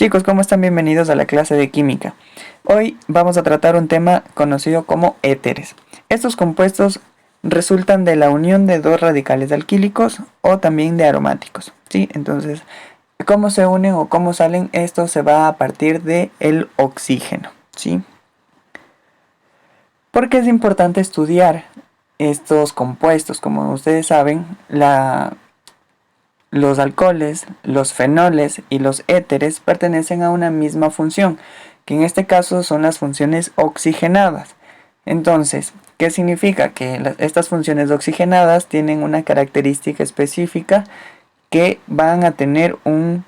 Chicos, ¿cómo están? Bienvenidos a la clase de química. Hoy vamos a tratar un tema conocido como éteres. Estos compuestos resultan de la unión de dos radicales alquílicos o también de aromáticos, ¿sí? Entonces, ¿cómo se unen o cómo salen? Esto se va a partir del oxígeno, ¿sí? ¿Por qué es importante estudiar estos compuestos? Como ustedes saben, los alcoholes, los fenoles y los éteres pertenecen a una misma función, que en este caso son las funciones oxigenadas. Entonces, ¿qué significa? Que estas funciones oxigenadas tienen una característica específica que van a tener un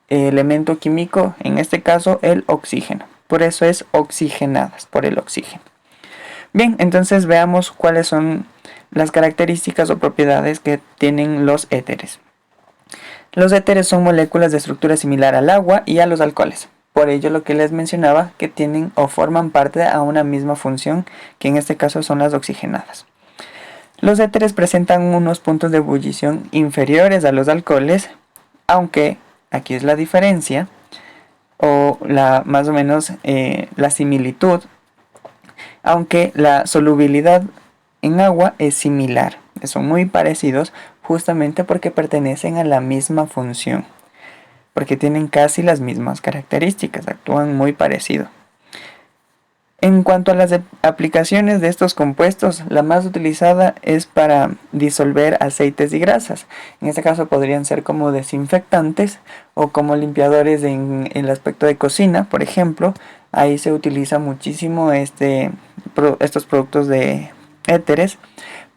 elemento químico, en este caso el oxígeno. Por eso es oxigenadas, por el oxígeno. Bien, entonces veamos cuáles son las características o propiedades que tienen los éteres. Los éteres son moléculas de estructura similar al agua y a los alcoholes. Por ello lo que les mencionaba, que tienen o forman parte a una misma función, que en este caso son las oxigenadas. Los éteres presentan unos puntos de ebullición inferiores a los alcoholes, aunque aquí es la diferencia, o más o menos la similitud, aunque la solubilidad en agua es similar. Son muy parecidos justamente porque pertenecen a la misma función, porque tienen casi las mismas características, actúan muy parecido. En cuanto a las aplicaciones de estos compuestos, la más utilizada es para disolver aceites y grasas. En este caso podrían ser como desinfectantes o como limpiadores en el aspecto de cocina, por ejemplo. Ahí se utiliza muchísimo estos productos de éteres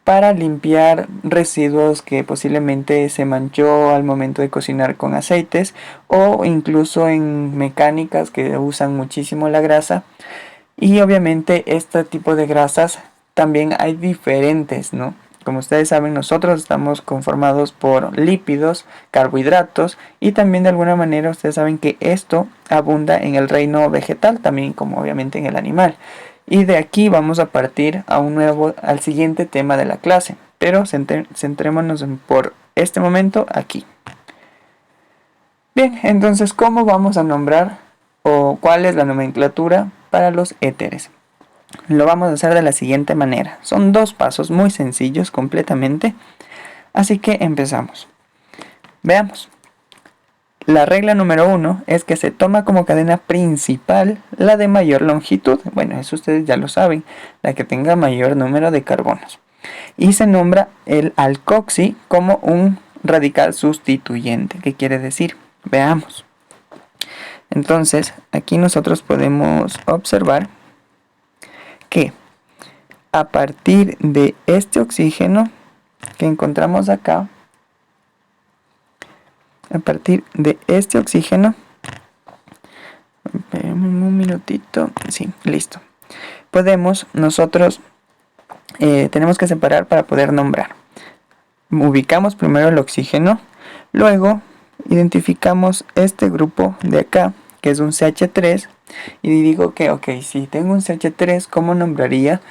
para limpiar residuos que posiblemente se manchó al momento de cocinar con aceites, o incluso en mecánicas que usan muchísimo la grasa. Y obviamente este tipo de grasas también hay diferentes, ¿no? Como ustedes saben, nosotros estamos conformados por lípidos, carbohidratos, y también de alguna manera ustedes saben que esto abunda en el reino vegetal, también como obviamente en el animal. Y de aquí vamos a partir al siguiente tema de la clase, pero centrémonos por este momento aquí. Bien, entonces, ¿cómo vamos a nombrar o cuál es la nomenclatura para los éteres? Lo vamos a hacer de la siguiente manera. Son dos pasos muy sencillos completamente, así que empezamos. Veamos. La regla número 1 es que se toma como cadena principal la de mayor longitud. Bueno, eso ustedes ya lo saben, la que tenga mayor número de carbonos. Y se nombra el alcoxi como un radical sustituyente. ¿Qué quiere decir? Veamos. Entonces, aquí nosotros podemos observar que a partir de este oxígeno que encontramos acá, a partir de este oxígeno, un minutito, sí, listo. Tenemos que separar para poder nombrar. Ubicamos primero el oxígeno, luego identificamos este grupo de acá, que es un CH3, y digo que, si tengo un CH3, ¿cómo nombraría?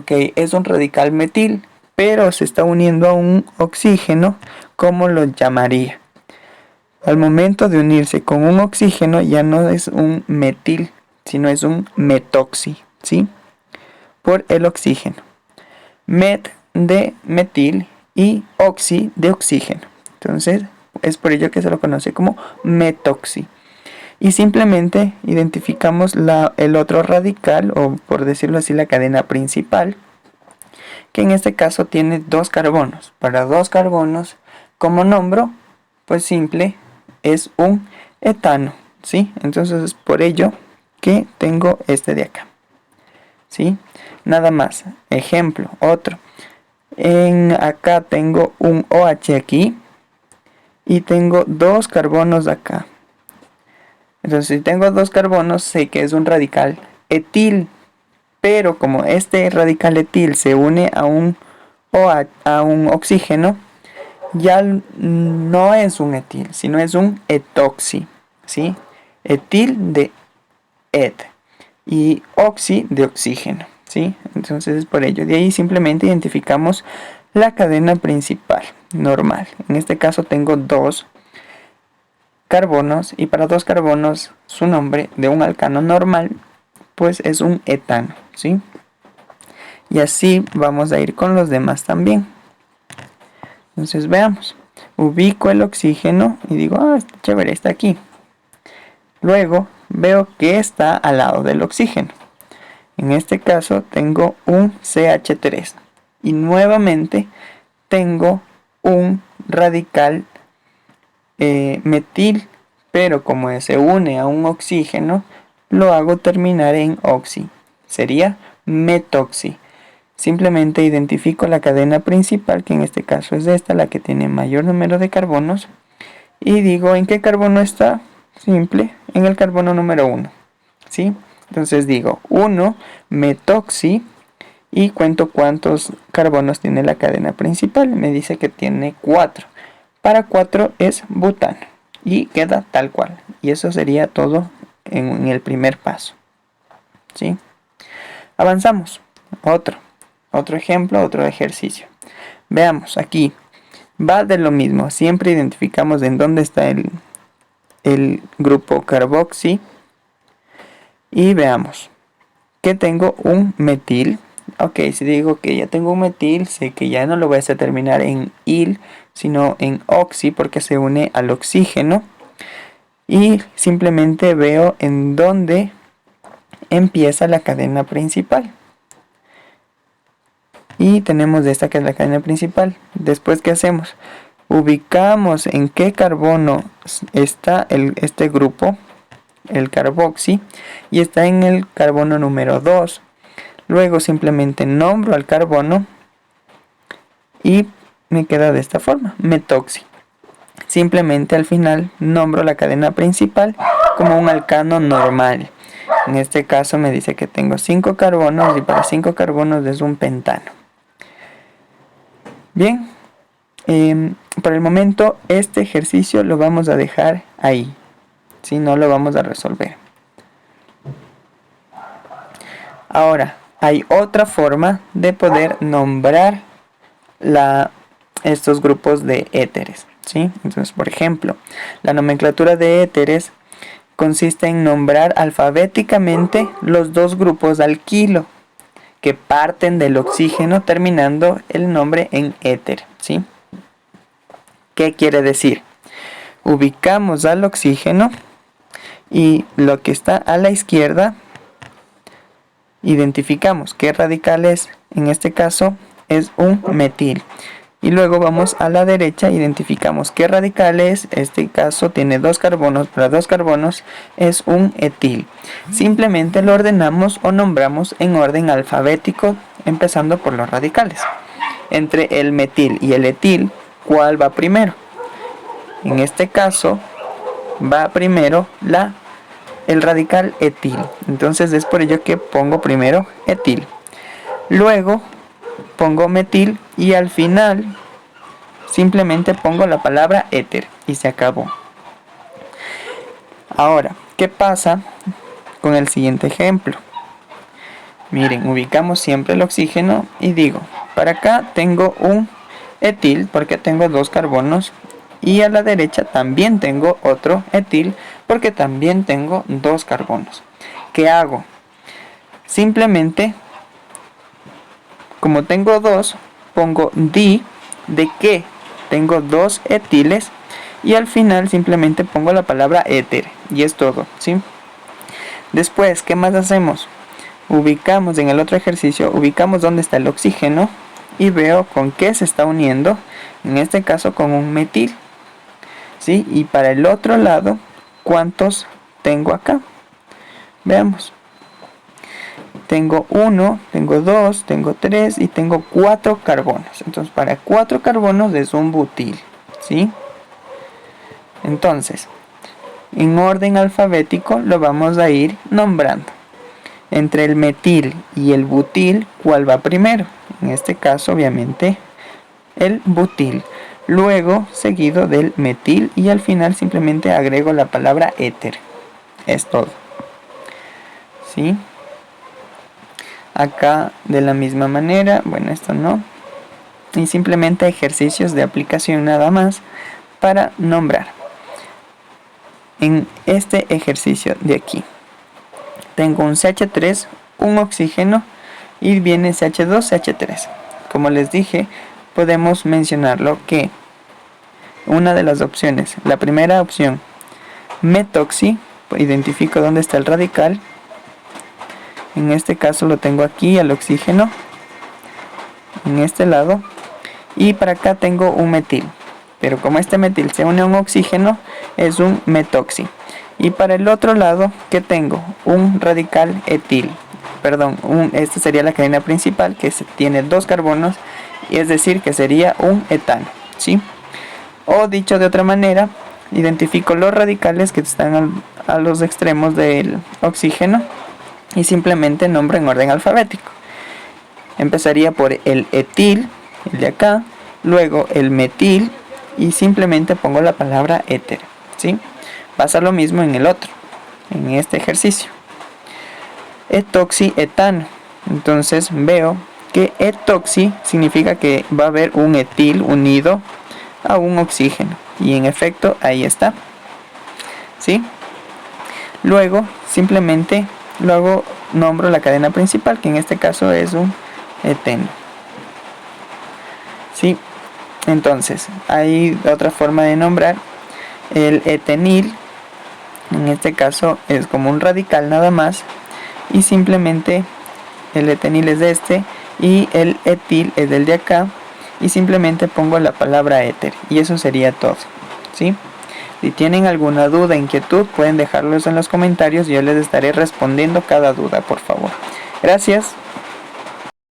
Es un radical metil, pero se está uniendo a un oxígeno, ¿cómo lo llamaría? Al momento de unirse con un oxígeno ya no es un metil, sino es un metoxi, ¿sí? Por el oxígeno. Met de metil y oxi de oxígeno. Entonces es por ello que se lo conoce como metoxi. Y simplemente identificamos el otro radical, o por decirlo así, la cadena principal, que en este caso tiene dos carbonos. Para dos carbonos, como nombro, pues simple, es un etano, ¿sí? Entonces es por ello que tengo este de acá, ¿sí? Nada más. Ejemplo, otro. Acá tengo un OH aquí y tengo dos carbonos acá. Entonces, si tengo dos carbonos, sé que es un radical etil. Pero como este radical etil se une a un oxígeno, ya no es un etil, sino es un etoxi, ¿sí? Etil de et y oxi de oxígeno, ¿sí? Entonces es por ello. De ahí simplemente identificamos la cadena principal, normal. En este caso tengo dos carbonos, y para 2 carbonos su nombre de un alcano normal pues es un etano, ¿sí? Y así vamos a ir con los demás también. Entonces veamos, ubico el oxígeno y digo, ah, está chévere, está aquí. Luego veo que está al lado del oxígeno. En este caso tengo un CH3 y nuevamente tengo un radical metil, pero como se une a un oxígeno, lo hago terminar en oxi. Sería metoxi. Simplemente identifico la cadena principal, que en este caso es esta, la que tiene mayor número de carbonos, y digo en qué carbono está. Simple, en el carbono número 1, ¿sí? Entonces digo 1 metoxi y cuento cuántos carbonos tiene la cadena principal. Me dice que tiene 4. Para 4 es butano y queda tal cual. Y eso sería todo en el primer paso, ¿sí? Avanzamos. Otro ejemplo, otro ejercicio. Veamos aquí. Va de lo mismo. Siempre identificamos en dónde está el grupo carboxi. Y veamos que tengo un metil. Ok, si digo que ya tengo un metil, sé que ya no lo voy a hacer terminar en il, sino en oxi, porque se une al oxígeno. Y simplemente veo en dónde empieza la cadena principal. Y tenemos esta que es la cadena principal. Después, ¿qué hacemos? Ubicamos en qué carbono está este grupo, el carboxi, y está en el carbono número 2. Luego simplemente nombro al carbono y me queda de esta forma, metoxi. Simplemente al final nombro la cadena principal como un alcano normal. En este caso me dice que tengo 5 carbonos y para 5 carbonos es un pentano. Bien, por el momento este ejercicio lo vamos a dejar ahí, si no lo vamos a resolver. Ahora, hay otra forma de poder nombrar estos grupos de éteres, ¿sí? Entonces, por ejemplo, la nomenclatura de éteres consiste en nombrar alfabéticamente los dos grupos alquilo que parten del oxígeno terminando el nombre en éter, ¿sí? ¿Qué quiere decir? Ubicamos al oxígeno y lo que está a la izquierda identificamos qué radical es. En este caso es un metil. Y luego vamos a la derecha, identificamos qué radical es. Este caso tiene 2 carbonos, para 2 carbonos es un etil. Simplemente lo ordenamos o nombramos en orden alfabético, empezando por los radicales. Entre el metil y el etil, ¿cuál va primero? En este caso va primero el radical etil. Entonces es por ello que pongo primero etil. Luego pongo metil y al final simplemente pongo la palabra éter y se acabó. Ahora, ¿qué pasa con el siguiente ejemplo? Miren, ubicamos siempre el oxígeno y digo, para acá tengo un etil porque tengo 2 carbonos y a la derecha también tengo otro etil porque también tengo 2 carbonos. ¿Qué hago? Simplemente, como tengo 2, pongo di de que tengo 2 etiles y al final simplemente pongo la palabra éter y es todo, ¿sí? Después, ¿qué más hacemos? Ubicamos en el otro ejercicio, ubicamos dónde está el oxígeno y veo con qué se está uniendo, en este caso con un metil, ¿sí? Y para el otro lado, ¿cuántos tengo acá? Veamos. Tengo 1, tengo 2, tengo 3 y tengo 4 carbonos. Entonces para 4 carbonos es un butil, ¿sí? Entonces, en orden alfabético lo vamos a ir nombrando. Entre el metil y el butil, ¿cuál va primero? En este caso, obviamente, el butil. Luego, seguido del metil y al final simplemente agrego la palabra éter. Es todo, ¿sí? Acá de la misma manera, bueno, esto no. Y simplemente ejercicios de aplicación nada más para nombrar. en este ejercicio de aquí. Tengo un CH3, un oxígeno y viene CH2, CH3. Como les dije, podemos mencionarlo que una de las opciones, la primera opción, metoxi, identifico dónde está el radical. En este caso lo tengo aquí al oxígeno, en este lado, y para acá tengo un metil, pero como este metil se une a un oxígeno, es un metoxi. Y para el otro lado, ¿qué tengo? Un radical etil. Perdón, esta sería la cadena principal que tiene dos carbonos, y es decir que sería un etano, ¿sí? O dicho de otra manera, identifico los radicales que están a los extremos del oxígeno y simplemente nombro en orden alfabético. Empezaría por el etil, el de acá, luego el metil y simplemente pongo la palabra éter, ¿sí? Pasa lo mismo en el otro, en este ejercicio. Etoxietano. Entonces veo que etoxi significa que va a haber un etil unido a un oxígeno. Y en efecto, ahí está. ¿Sí? Luego, simplemente nombro la cadena principal, que en este caso es un eteno. ¿Sí? Entonces, hay otra forma de nombrar el etenil. En este caso es como un radical nada más. Y simplemente el etenil es de este y el etil es del de acá. Y simplemente pongo la palabra éter. Y eso sería todo. ¿Sí? Si tienen alguna duda, inquietud, pueden dejarlos en los comentarios y yo les estaré respondiendo cada duda, por favor. Gracias.